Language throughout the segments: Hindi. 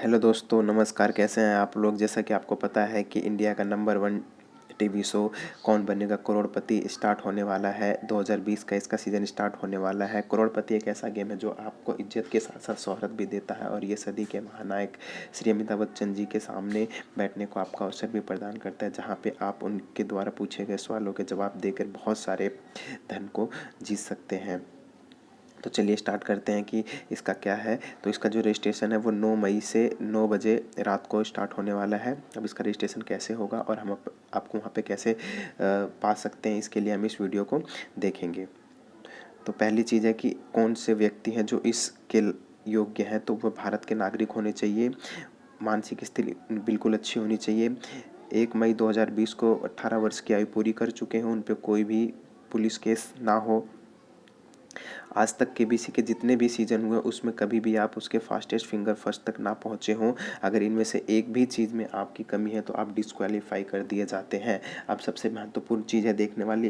हेलो दोस्तों, नमस्कार। कैसे हैं आप लोग। जैसा कि आपको पता है कि इंडिया का नंबर 1 टीवी शो कौन बनेगा करोड़पति स्टार्ट होने वाला है। 2020 का इसका सीज़न स्टार्ट होने वाला है। करोड़पति एक ऐसा गेम है जो आपको इज्जत के साथ साथ शोहरत भी देता है और ये सदी के महानायक श्री अमिताभ बच्चन जी के सामने बैठने को आपका अवसर भी प्रदान करता है, जहाँ पे आप उनके द्वारा पूछे गए सवालों के जवाब देकर बहुत सारे धन को जीत सकते हैं। तो चलिए स्टार्ट करते हैं कि इसका क्या है। तो इसका जो रजिस्ट्रेशन है वो 9 मई से 9 बजे रात को स्टार्ट होने वाला है। अब इसका रजिस्ट्रेशन कैसे होगा और हम आपको वहाँ पे कैसे पा सकते हैं, इसके लिए हम इस वीडियो को देखेंगे। तो पहली चीज़ है कि कौन से व्यक्ति हैं जो इसके योग्य हैं। तो वह भारत के नागरिक होने चाहिए, मानसिक स्थिति बिल्कुल अच्छी होनी चाहिए, 1 मई 2020 को 18 वर्ष की आयु पूरी कर चुके हों, उन पर कोई भी पुलिस केस ना हो, आज तक केबीसी के जितने भी सीज़न हुए उसमें कभी भी आप उसके फास्टेस्ट फिंगर फर्स्ट तक ना पहुँचे हों। अगर इनमें से एक भी चीज़ में आपकी कमी है तो आप डिस्क्वालीफाई कर दिए जाते हैं। अब सबसे महत्वपूर्ण चीज़ है देखने वाली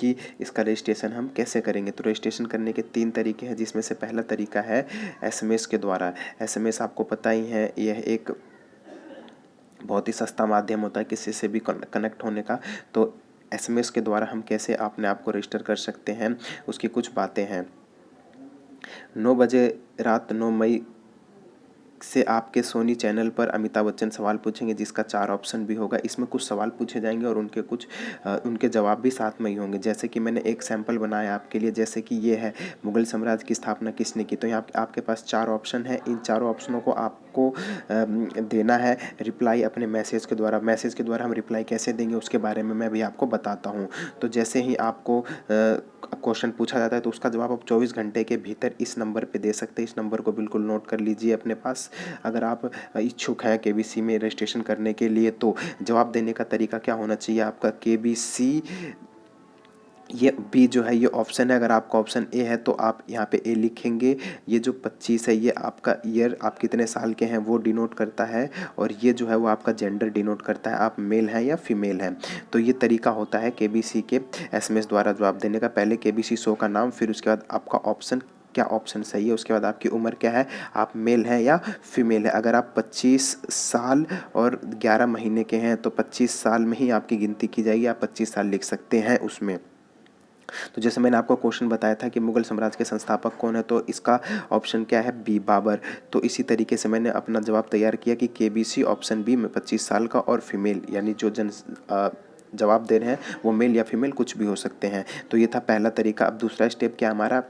कि इसका रजिस्ट्रेशन हम कैसे करेंगे। तो रजिस्ट्रेशन करने के 3 तरीके हैं, जिसमें से पहला तरीका है एसएमएस के द्वारा। एसएमएस आपको पता ही है, यह एक बहुत ही सस्ता माध्यम होता है किसी से भी कनेक्ट होने का। तो एसएमएस के द्वारा हम कैसे अपने आप को रजिस्टर कर सकते हैं, उसकी कुछ बातें हैं। 9 बजे रात 9 मई से आपके सोनी चैनल पर अमिताभ बच्चन सवाल पूछेंगे, जिसका 4 ऑप्शन भी होगा। इसमें कुछ सवाल पूछे जाएंगे और उनके जवाब भी साथ में ही होंगे। जैसे कि मैंने एक सैंपल बनाया आपके लिए, जैसे कि ये है मुगल साम्राज्य की स्थापना किसने की। तो यहाँ आपके पास 4 ऑप्शन है। इन चारों ऑप्शनों को आपको देना है रिप्लाई अपने मैसेज के द्वारा। मैसेज के द्वारा हम रिप्लाई कैसे देंगे उसके बारे में मैं भी आपको बताता हूँ। तो जैसे ही आपको क्वेश्चन पूछा जाता है तो उसका जवाब आप 24 घंटे के भीतर इस नंबर पे दे सकते हैं। इस नंबर को बिल्कुल नोट कर लीजिए अपने पास। अगर आप इच्छुक हैं केबीसी में रजिस्ट्रेशन करने के लिए, तो जवाब देने का तरीका क्या होना चाहिए आपका, केबीसी ये बी जो है ये ऑप्शन है। अगर आपका ऑप्शन ए है तो आप यहाँ पे ए लिखेंगे। ये जो 25 है ये आपका ईयर, आप कितने साल के हैं वो डिनोट करता है, और ये जो है वो आपका जेंडर डिनोट करता है, आप मेल हैं या फीमेल हैं। तो ये तरीका होता है केबीसी के एसएमएस द्वारा जवाब देने का। पहले केबीसी शो का नाम, फिर उसके बाद आपका ऑप्शन क्या ऑप्शन सही है, उसके बाद आपकी उम्र क्या है, आप मेल हैं या फीमेल है। अगर आप 25 साल और 11 महीने के हैं तो 25 साल में ही आपकी गिनती की जाएगी, आप 25 साल लिख सकते हैं उसमें। तो जैसे मैंने आपको क्वेश्चन बताया था कि मुगल साम्राज्य के संस्थापक कौन है, तो इसका ऑप्शन क्या है, बी बाबर। तो इसी तरीके से मैंने अपना जवाब तैयार किया कि केबीसी ऑप्शन बी में 25 साल का और फीमेल, यानी जो जवाब दे रहे हैं वो मेल या फीमेल कुछ भी हो सकते हैं। तो ये था पहला तरीका। अब दूसरा स्टेप क्या हमारा,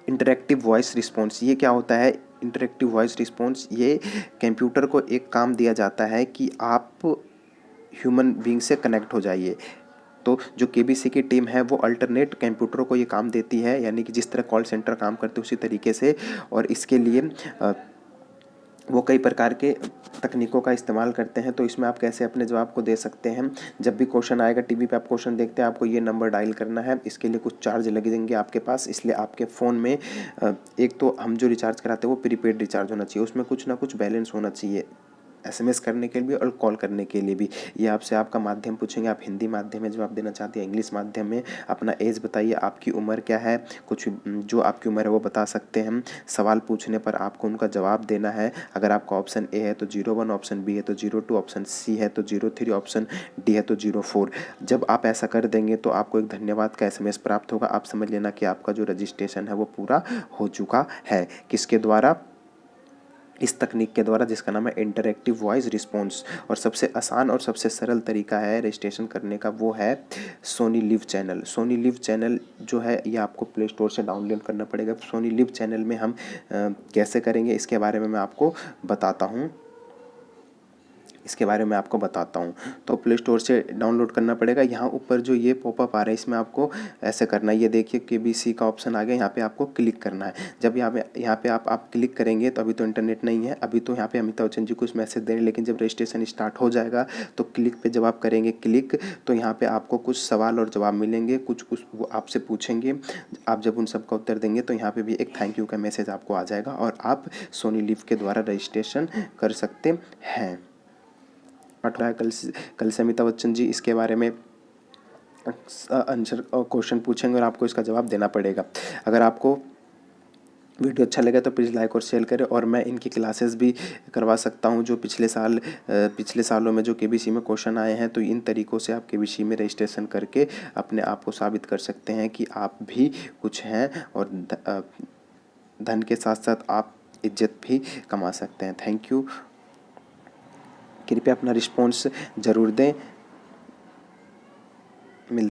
इंटरेक्टिव वॉइस रिस्पॉन्स। ये क्या होता है इंटरेक्टिव वॉइस रिस्पॉन्स, ये कंप्यूटर को एक काम दिया जाता है कि आप ह्यूमन बीइंग से कनेक्ट हो जाइए। तो जो केबीसी की टीम है वो अल्टरनेट कंप्यूटरों को ये काम देती है, यानी कि जिस तरह कॉल सेंटर काम करते हैं उसी तरीके से। और इसके लिए वो कई प्रकार के तकनीकों का इस्तेमाल करते हैं। तो इसमें आप कैसे अपने जवाब को दे सकते हैं, जब भी क्वेश्चन आएगा टीवी पे आप क्वेश्चन देखते हैं, आपको ये नंबर डायल करना है। इसके लिए कुछ चार्ज लगेंगे आपके पास, इसलिए आपके फ़ोन में एक तो हम जो रिचार्ज कराते हैं वो प्रीपेड रिचार्ज होना चाहिए, उसमें कुछ ना कुछ बैलेंस होना चाहिए, एसएमएस करने के लिए और कॉल करने के लिए भी। ये आपसे आपका माध्यम पूछेंगे, आप हिंदी माध्यम में जवाब देना चाहते हैं, इंग्लिश माध्यम में। अपना एज बताइए, आपकी उम्र क्या है, कुछ जो आपकी उम्र है वो बता सकते हैं। सवाल पूछने पर आपको उनका जवाब देना है। अगर आपका ऑप्शन ए है तो 01, ऑप्शन बी है तो 02, ऑप्शन सी है तो 03, ऑप्शन डी है तो 04। जब आप ऐसा कर देंगे तो आपको एक धन्यवाद का एसएमएस प्राप्त होगा। आप समझ लेना कि आपका जो रजिस्ट्रेशन है वो पूरा हो चुका है। किसके द्वारा, इस तकनीक के द्वारा जिसका नाम है इंटरैक्टिव वॉइस रिस्पॉन्स। और सबसे आसान और सबसे सरल तरीका है रजिस्ट्रेशन करने का, वो है Sony LIV channel. Sony LIV channel जो है ये आपको प्ले स्टोर से डाउनलोड करना पड़ेगा। सोनी लिव चैनल में हम कैसे करेंगे इसके बारे में मैं आपको बताता हूँ। तो प्ले स्टोर से डाउनलोड करना पड़ेगा। यहाँ ऊपर जो ये पॉपअप आ रहा है इसमें आपको ऐसे करना है, ये देखिए केबीसी का ऑप्शन आ गया, यहाँ पे आपको क्लिक करना है। जब यहाँ पे आप क्लिक करेंगे तो अभी तो इंटरनेट नहीं है, अभी तो यहाँ पे अमिताभ बच्चन जी कुछ मैसेज दे रहे हैं, लेकिन जब रजिस्ट्रेशन स्टार्ट हो जाएगा तो क्लिक पे जब आप करेंगे क्लिक, तो यहाँ पे आपको कुछ सवाल और जवाब मिलेंगे, कुछ वो आपसे पूछेंगे। आप जब उन सबका उत्तर देंगे तो यहाँ पे भी एक थैंक यू का मैसेज आपको आ जाएगा और आप सोनी लिव के द्वारा रजिस्ट्रेशन कर सकते हैं। कल से अमिताभ बच्चन जी इसके बारे में आंसर क्वेश्चन पूछेंगे और आपको इसका जवाब देना पड़ेगा। अगर आपको वीडियो अच्छा लगे तो प्लीज़ लाइक और शेयर करें। और मैं इनकी क्लासेस भी करवा सकता हूं, जो पिछले सालों में जो केबीसी में क्वेश्चन आए हैं, तो इन तरीक़ों से आप केबीसी में रजिस्ट्रेशन करके अपने आप को साबित कर सकते हैं कि आप भी कुछ हैं, और धन के साथ साथ आप इज्जत भी कमा सकते हैं। Thank you. कृपया अपना रिस्पॉन्स ज़रूर दें।